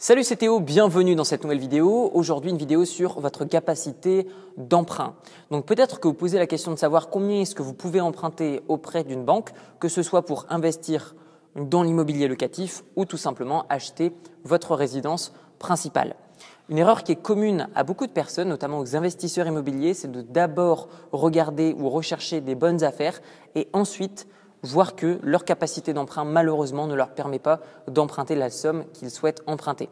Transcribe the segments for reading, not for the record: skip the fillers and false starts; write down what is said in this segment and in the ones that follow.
Salut, c'est Théo, bienvenue dans cette nouvelle vidéo. Aujourd'hui, une vidéo sur votre capacité d'emprunt. Donc peut-être que vous posez la question de savoir combien est-ce que vous pouvez emprunter auprès d'une banque, que ce soit pour investir dans l'immobilier locatif ou tout simplement acheter votre résidence principale. Une erreur qui est commune à beaucoup de personnes, notamment aux investisseurs immobiliers, c'est de d'abord regarder ou rechercher des bonnes affaires et ensuite voir que leur capacité d'emprunt, malheureusement, ne leur permet pas d'emprunter la somme qu'ils souhaitent emprunter.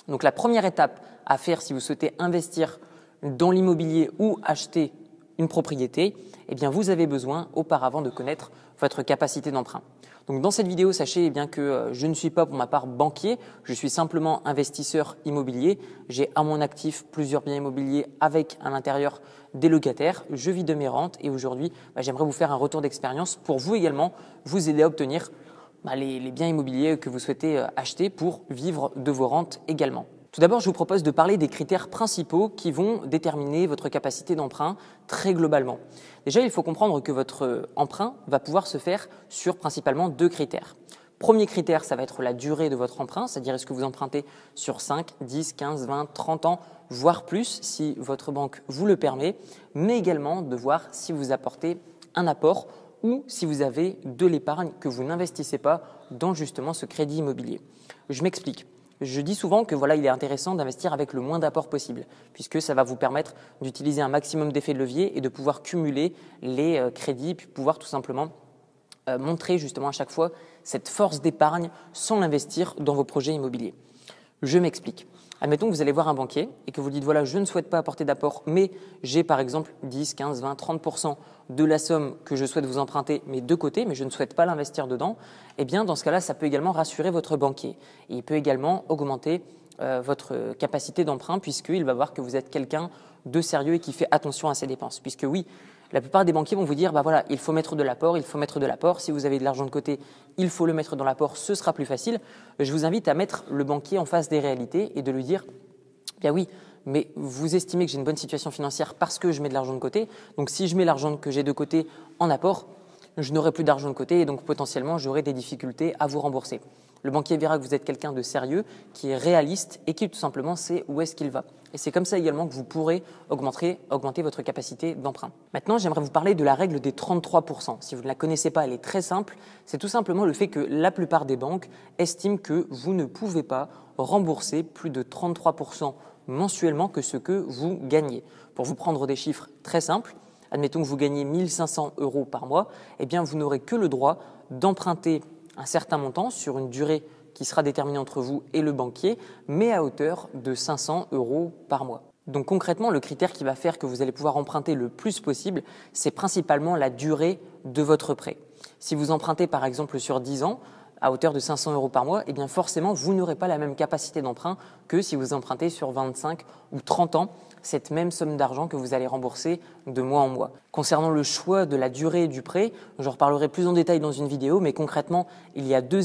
Donc la première étape à faire si vous souhaitez investir dans l'immobilier ou acheter une propriété, eh bien vous avez besoin auparavant de connaître votre capacité d'emprunt. Donc dans cette vidéo, sachez bien que je ne suis pas pour ma part banquier, je suis simplement investisseur immobilier. J'ai à mon actif plusieurs biens immobiliers avec à l'intérieur des locataires. Je vis de mes rentes et aujourd'hui, j'aimerais vous faire un retour d'expérience pour vous également vous aider à obtenir les biens immobiliers que vous souhaitez acheter pour vivre de vos rentes également. Tout d'abord, je vous propose de parler des critères principaux qui vont déterminer votre capacité d'emprunt très globalement. Déjà, il faut comprendre que votre emprunt va pouvoir se faire sur principalement deux critères. Premier critère, ça va être la durée de votre emprunt, c'est-à-dire est-ce que vous empruntez sur 5, 10, 15, 20, 30 ans, voire plus si votre banque vous le permet, mais également de voir si vous apportez un apport ou si vous avez de l'épargne que vous n'investissez pas dans justement ce crédit immobilier. Je m'explique. Je dis souvent que il est intéressant d'investir avec le moins d'apport possible puisque ça va vous permettre d'utiliser un maximum d'effets de levier et de pouvoir cumuler les crédits puis pouvoir tout simplement montrer justement à chaque fois cette force d'épargne sans l'investir dans vos projets immobiliers. Je m'explique. Admettons que vous allez voir un banquier et que vous dites je ne souhaite pas apporter d'apport, mais j'ai par exemple 10, 15, 20, 30% de la somme que je souhaite vous emprunter, mais de côté, mais je ne souhaite pas l'investir dedans. Eh bien, dans ce cas-là, ça peut également rassurer votre banquier. Et il peut également augmenter votre capacité d'emprunt puisqu'il va voir que vous êtes quelqu'un de sérieux et qui fait attention à ses dépenses. Puisque oui, la plupart des banquiers vont vous dire il faut mettre de l'apport, il faut mettre de l'apport. Si vous avez de l'argent de côté, il faut le mettre dans l'apport, ce sera plus facile. Je vous invite à mettre le banquier en face des réalités et de lui dire bien oui, mais vous estimez que j'ai une bonne situation financière parce que je mets de l'argent de côté. Donc si je mets l'argent que j'ai de côté en apport, je n'aurai plus d'argent de côté et donc potentiellement j'aurai des difficultés à vous rembourser. Le banquier verra que vous êtes quelqu'un de sérieux, qui est réaliste et qui tout simplement sait où est-ce qu'il va. Et c'est comme ça également que vous pourrez augmenter votre capacité d'emprunt. Maintenant, j'aimerais vous parler de la règle des 33%. Si vous ne la connaissez pas, elle est très simple. C'est tout simplement le fait que la plupart des banques estiment que vous ne pouvez pas rembourser plus de 33% mensuellement que ce que vous gagnez. Pour vous prendre des chiffres très simples, admettons que vous gagnez 1 500 € par mois, eh bien vous n'aurez que le droit d'emprunter un certain montant sur une durée qui sera déterminée entre vous et le banquier, mais à hauteur de 500 € par mois. Donc concrètement, le critère qui va faire que vous allez pouvoir emprunter le plus possible, c'est principalement la durée de votre prêt. Si vous empruntez par exemple sur 10 ans, à hauteur de 500 € par mois, eh bien forcément, vous n'aurez pas la même capacité d'emprunt que si vous empruntez sur 25 ou 30 ans, cette même somme d'argent que vous allez rembourser de mois en mois. Concernant le choix de la durée du prêt, j'en reparlerai plus en détail dans une vidéo, mais concrètement, il y a deux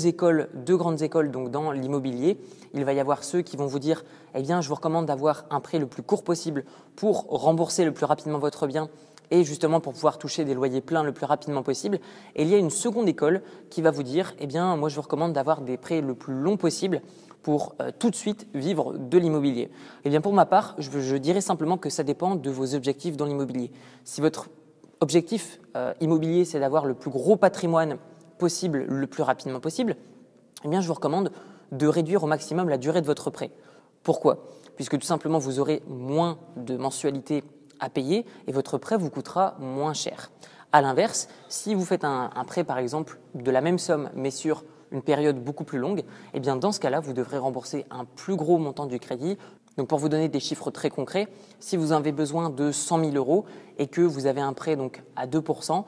grandes écoles donc dans l'immobilier. Il va y avoir ceux qui vont vous dire « je vous recommande d'avoir un prêt le plus court possible pour rembourser le plus rapidement votre bien » et justement pour pouvoir toucher des loyers pleins le plus rapidement possible. Et il y a une seconde école qui va vous dire moi je vous recommande d'avoir des prêts le plus long possible pour tout de suite vivre de l'immobilier. Pour ma part, je dirais simplement que ça dépend de vos objectifs dans l'immobilier. Si votre objectif immobilier, c'est d'avoir le plus gros patrimoine possible le plus rapidement possible, je vous recommande de réduire au maximum la durée de votre prêt. Pourquoi ? Puisque tout simplement, vous aurez moins de mensualités à payer et votre prêt vous coûtera moins cher. À l'inverse, si vous faites un prêt par exemple de la même somme mais sur une période beaucoup plus longue, dans ce cas-là, vous devrez rembourser un plus gros montant du crédit. Donc pour vous donner des chiffres très concrets, si vous avez besoin de 100 000 € et que vous avez un prêt donc à 2%,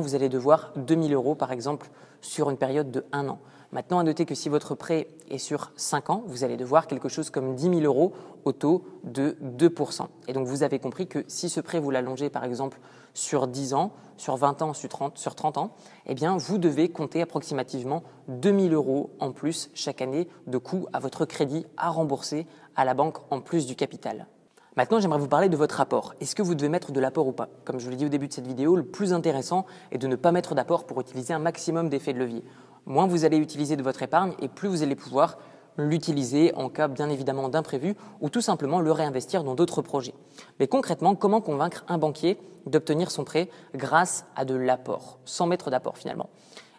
vous allez devoir 2 000 € par exemple sur une période de 1 an. Maintenant, à noter que si votre prêt est sur 5 ans, vous allez devoir quelque chose comme 10 000 € au taux de 2%. Et donc, vous avez compris que si ce prêt, vous l'allongez par exemple sur 10 ans, sur 20 ans, sur 30 ans, vous devez compter approximativement 2 000 € en plus chaque année de coût à votre crédit à rembourser à la banque en plus du capital. Maintenant, j'aimerais vous parler de votre apport. Est-ce que vous devez mettre de l'apport ou pas ? Comme je vous l'ai dit au début de cette vidéo, le plus intéressant est de ne pas mettre d'apport pour utiliser un maximum d'effets de levier. Moins vous allez utiliser de votre épargne et plus vous allez pouvoir l'utiliser en cas bien évidemment d'imprévu ou tout simplement le réinvestir dans d'autres projets. Mais concrètement, comment convaincre un banquier d'obtenir son prêt grâce à de l'apport, sans mettre d'apport finalement?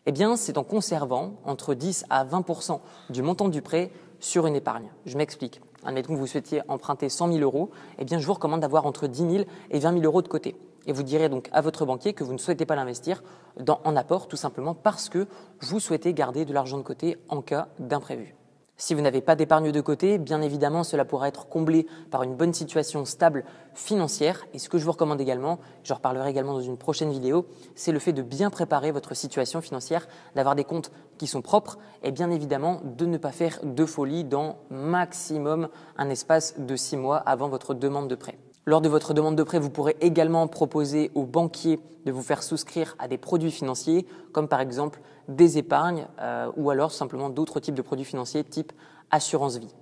Eh bien, c'est en conservant entre 10 à 20% du montant du prêt sur une épargne. Je m'explique. Admettons que vous souhaitiez emprunter 100 000 euros, eh bien, je vous recommande d'avoir entre 10 000 et 20 000 euros de côté. Et vous direz donc à votre banquier que vous ne souhaitez pas l'investir en apport, tout simplement parce que vous souhaitez garder de l'argent de côté en cas d'imprévu. Si vous n'avez pas d'épargne de côté, bien évidemment, cela pourra être comblé par une bonne situation stable financière. Et ce que je vous recommande également, j'en reparlerai également dans une prochaine vidéo, c'est le fait de bien préparer votre situation financière, d'avoir des comptes qui sont propres et bien évidemment de ne pas faire de folie dans maximum un espace de 6 mois avant votre demande de prêt. Lors de votre demande de prêt, vous pourrez également proposer au banquier de vous faire souscrire à des produits financiers, comme par exemple des épargnes ou alors simplement d'autres types de produits financiers type assurance vie.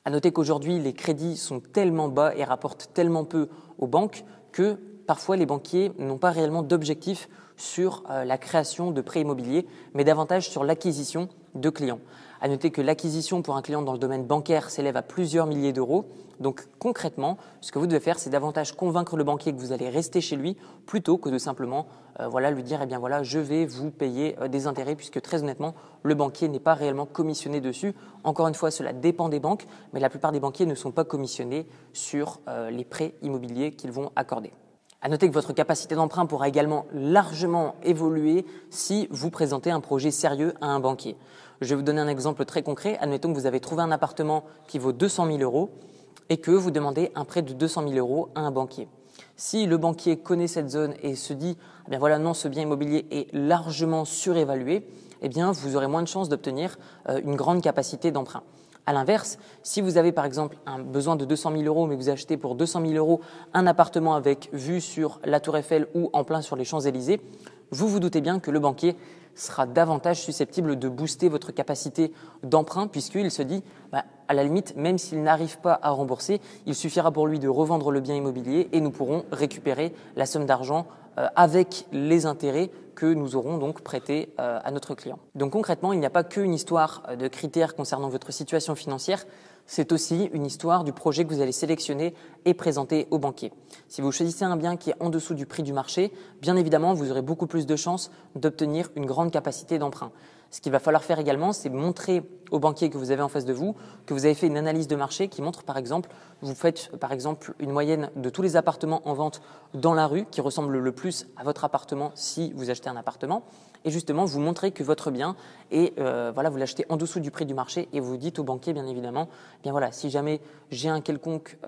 À noter qu'aujourd'hui, les crédits sont tellement bas et rapportent tellement peu aux banques que parfois les banquiers n'ont pas réellement d'objectif sur la création de prêts immobiliers, mais davantage sur l'acquisition de clients. À noter que l'acquisition pour un client dans le domaine bancaire s'élève à plusieurs milliers d'euros. Donc concrètement, ce que vous devez faire, c'est davantage convaincre le banquier que vous allez rester chez lui plutôt que de simplement lui dire eh bien voilà, je vais vous payer des intérêts puisque très honnêtement, le banquier n'est pas réellement commissionné dessus. Encore une fois, cela dépend des banques, mais la plupart des banquiers ne sont pas commissionnés sur les prêts immobiliers qu'ils vont accorder. À noter que votre capacité d'emprunt pourra également largement évoluer si vous présentez un projet sérieux à un banquier. Je vais vous donner un exemple très concret. Admettons que vous avez trouvé un appartement qui vaut 200 000 euros et que vous demandez un prêt de 200 000 euros à un banquier. Si le banquier connaît cette zone et se dit eh bien voilà, non, ce bien immobilier est largement surévalué, eh bien vous aurez moins de chances d'obtenir une grande capacité d'emprunt. À l'inverse, si vous avez par exemple un besoin de 200 000 euros, mais vous achetez pour 200 000 euros un appartement avec vue sur la Tour Eiffel ou en plein sur les Champs-Élysées, vous vous doutez bien que le banquier sera davantage susceptible de booster votre capacité d'emprunt puisqu'il se dit à la limite, même s'il n'arrive pas à rembourser, il suffira pour lui de revendre le bien immobilier et nous pourrons récupérer la somme d'argent avec les intérêts que nous aurons donc prêtés à notre client. Donc concrètement, il n'y a pas qu'une histoire de critères concernant votre situation financière, c'est aussi une histoire du projet que vous allez sélectionner et présenter au banquier. Si vous choisissez un bien qui est en dessous du prix du marché, bien évidemment, vous aurez beaucoup plus de chances d'obtenir une grande capacité d'emprunt. Ce qu'il va falloir faire également, c'est montrer au banquier que vous avez en face de vous que vous avez fait une analyse de marché qui montre par exemple, vous faites par exemple une moyenne de tous les appartements en vente dans la rue qui ressemblent le plus à votre appartement si vous achetez un appartement et justement vous montrez que votre bien est, vous l'achetez en dessous du prix du marché et vous dites au banquier bien évidemment, bien voilà, si jamais j'ai un quelconque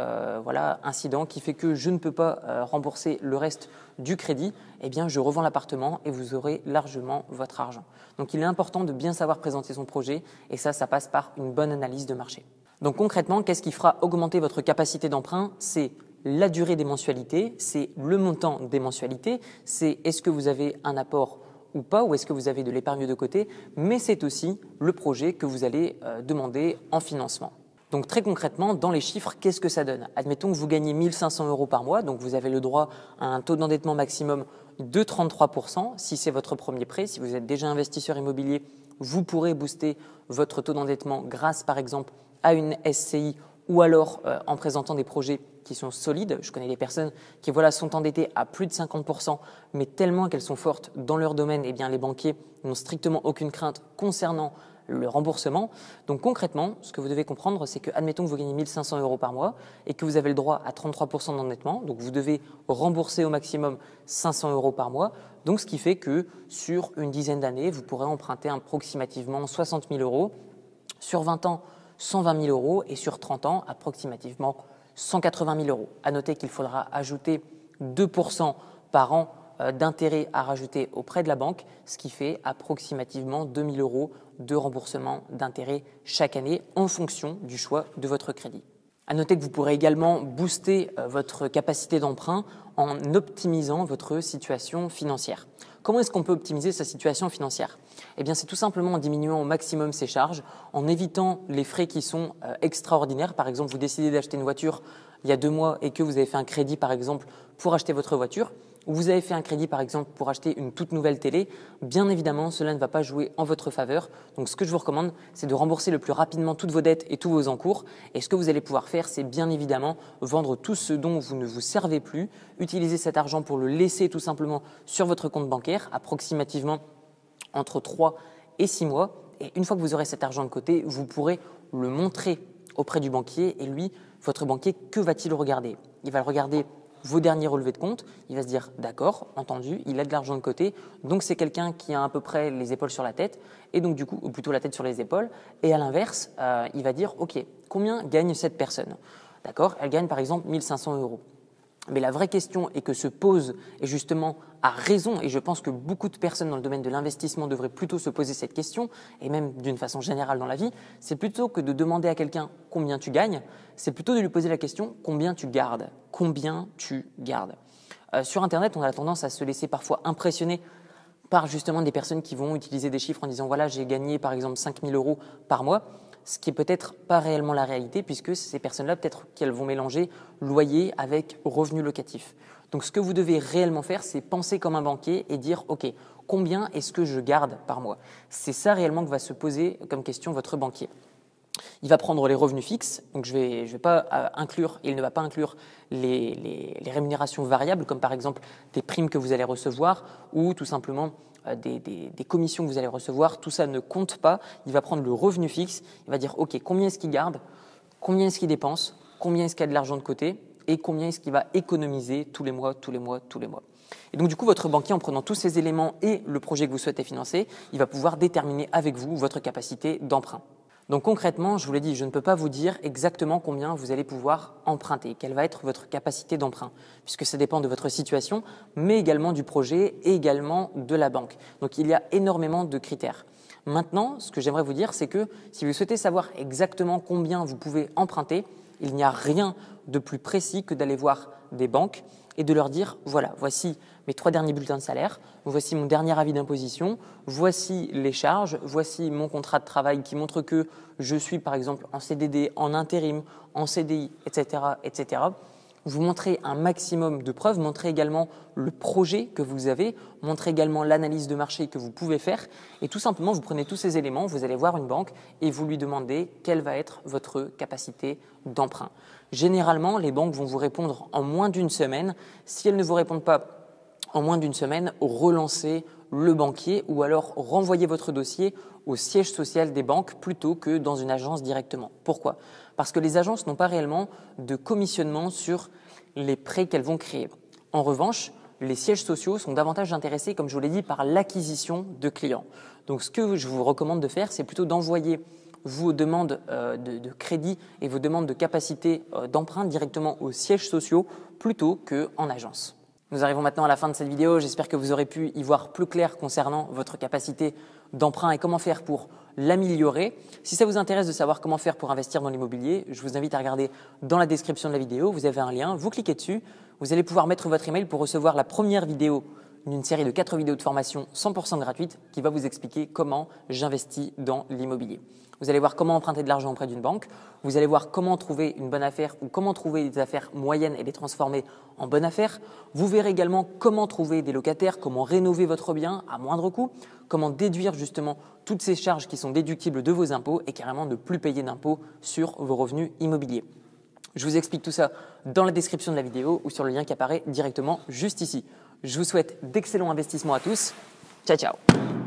incident qui fait que je ne peux pas rembourser le reste du crédit, eh bien je revends l'appartement et vous aurez largement votre argent. Donc il est important de bien savoir présenter son projet et ça passe par une bonne analyse de marché. Donc concrètement, qu'est-ce qui fera augmenter votre capacité d'emprunt? C'est la durée des mensualités, c'est le montant des mensualités, c'est est-ce que vous avez un apport ou pas, ou est-ce que vous avez de l'épargne de côté, mais c'est aussi le projet que vous allez demander en financement. Donc très concrètement, dans les chiffres, qu'est-ce que ça donne? Admettons que vous gagnez 1 500 euros par mois, donc vous avez le droit à un taux d'endettement maximum de 33%. Si c'est votre premier prêt, si vous êtes déjà investisseur immobilier, vous pourrez booster votre taux d'endettement grâce par exemple à une SCI ou alors en présentant des projets qui sont solides. Je connais des personnes qui sont endettées à plus de 50%, mais tellement qu'elles sont fortes dans leur domaine, eh bien les banquiers n'ont strictement aucune crainte concernant le remboursement. Donc concrètement, ce que vous devez comprendre, c'est que admettons que vous gagnez 1 500 euros par mois et que vous avez le droit à 33% d'endettement, donc vous devez rembourser au maximum 500 euros par mois, donc ce qui fait que sur une dizaine d'années, vous pourrez emprunter approximativement 60 000 euros, sur 20 ans 120 000 euros et sur 30 ans approximativement 180 000 euros. À noter qu'il faudra ajouter 2% par an d'intérêt à rajouter auprès de la banque, ce qui fait approximativement 2 000 euros de remboursement d'intérêt chaque année en fonction du choix de votre crédit. À noter que vous pourrez également booster votre capacité d'emprunt en optimisant votre situation financière. Comment est-ce qu'on peut optimiser sa situation financière? Eh bien, c'est tout simplement en diminuant au maximum ses charges, en évitant les frais qui sont extraordinaires. Par exemple, vous décidez d'acheter une voiture il y a 2 mois et que vous avez fait un crédit, par exemple, pour acheter votre voiture. ou vous avez fait un crédit par exemple pour acheter une toute nouvelle télé, bien évidemment cela ne va pas jouer en votre faveur. Donc ce que je vous recommande, c'est de rembourser le plus rapidement toutes vos dettes et tous vos encours. Et ce que vous allez pouvoir faire, c'est bien évidemment vendre tout ce dont vous ne vous servez plus, utiliser cet argent pour le laisser tout simplement sur votre compte bancaire, approximativement entre 3 et 6 mois. Et une fois que vous aurez cet argent de côté, vous pourrez le montrer auprès du banquier. Et lui, votre banquier, que va-t-il regarder? Il va regarder vos derniers relevés de compte, il va se dire d'accord, entendu, il a de l'argent de côté, donc c'est quelqu'un qui a à peu près les épaules sur la tête, et donc du coup, ou plutôt la tête sur les épaules, et à l'inverse, il va dire ok, combien gagne cette personne? D'accord, elle gagne par exemple 1 500 €. Mais la vraie question et que se pose, et justement à raison, et je pense que beaucoup de personnes dans le domaine de l'investissement devraient plutôt se poser cette question, et même d'une façon générale dans la vie, c'est plutôt que de demander à quelqu'un combien tu gagnes, c'est plutôt de lui poser la question combien tu gardes. Combien tu gardes. Sur Internet, on a tendance à se laisser parfois impressionner par justement des personnes qui vont utiliser des chiffres en disant voilà, j'ai gagné par exemple 5 000 € par mois, ce qui est peut-être pas réellement la réalité puisque ces personnes-là, peut-être qu'elles vont mélanger loyer avec revenu locatif. Donc ce que vous devez réellement faire, c'est penser comme un banquier et dire ok, combien est-ce que je garde par mois? C'est ça réellement que va se poser comme question votre banquier. Il va prendre les revenus fixes, donc je vais pas inclure, il ne va pas inclure les rémunérations variables, comme par exemple des primes que vous allez recevoir ou tout simplement des commissions que vous allez recevoir. Tout ça ne compte pas. Il va prendre le revenu fixe, il va dire ok, combien est-ce qu'il garde, combien est-ce qu'il dépense, combien est-ce qu'il y a de l'argent de côté et combien est-ce qu'il va économiser tous les mois. Et donc du coup, votre banquier, en prenant tous ces éléments et le projet que vous souhaitez financer, il va pouvoir déterminer avec vous votre capacité d'emprunt. Donc concrètement, je vous l'ai dit, je ne peux pas vous dire exactement combien vous allez pouvoir emprunter, quelle va être votre capacité d'emprunt, puisque ça dépend de votre situation, mais également du projet et également de la banque. Donc il y a énormément de critères. Maintenant, ce que j'aimerais vous dire, c'est que si vous souhaitez savoir exactement combien vous pouvez emprunter, il n'y a rien de plus précis que d'aller voir des banques et de leur dire voilà, voici mes 3 derniers bulletins de salaire, voici mon dernier avis d'imposition, voici les charges, voici mon contrat de travail qui montre que je suis par exemple en CDD, en intérim, en CDI, etc., etc. Vous montrez un maximum de preuves, montrez également le projet que vous avez, montrez également l'analyse de marché que vous pouvez faire et tout simplement vous prenez tous ces éléments, vous allez voir une banque et vous lui demandez quelle va être votre capacité d'emprunt. Généralement, les banques vont vous répondre en moins d'une semaine. Si elles ne vous répondent pas en moins d'une semaine, relancez le banquier ou alors renvoyez votre dossier au siège social des banques plutôt que dans une agence directement. Pourquoi? Parce que les agences n'ont pas réellement de commissionnement sur les prêts qu'elles vont créer. En revanche, les sièges sociaux sont davantage intéressés, comme je vous l'ai dit, par l'acquisition de clients. Donc ce que je vous recommande de faire, c'est plutôt d'envoyer vos demandes de crédit et vos demandes de capacité d'emprunt directement aux sièges sociaux plutôt qu'en agence. Nous arrivons maintenant à la fin de cette vidéo. J'espère que vous aurez pu y voir plus clair concernant votre capacité d'emprunt et comment faire pour l'améliorer. Si ça vous intéresse de savoir comment faire pour investir dans l'immobilier, je vous invite à regarder dans la description de la vidéo. Vous avez un lien, vous cliquez dessus. Vous allez pouvoir mettre votre email pour recevoir la première vidéo d'une série de 4 vidéos de formation 100% gratuite qui va vous expliquer comment j'investis dans l'immobilier. Vous allez voir comment emprunter de l'argent auprès d'une banque. Vous allez voir comment trouver une bonne affaire ou comment trouver des affaires moyennes et les transformer en bonnes affaires. Vous verrez également comment trouver des locataires, comment rénover votre bien à moindre coût, comment déduire justement toutes ces charges qui sont déductibles de vos impôts et carrément ne plus payer d'impôts sur vos revenus immobiliers. Je vous explique tout ça dans la description de la vidéo ou sur le lien qui apparaît directement juste ici. Je vous souhaite d'excellents investissements à tous. Ciao, ciao!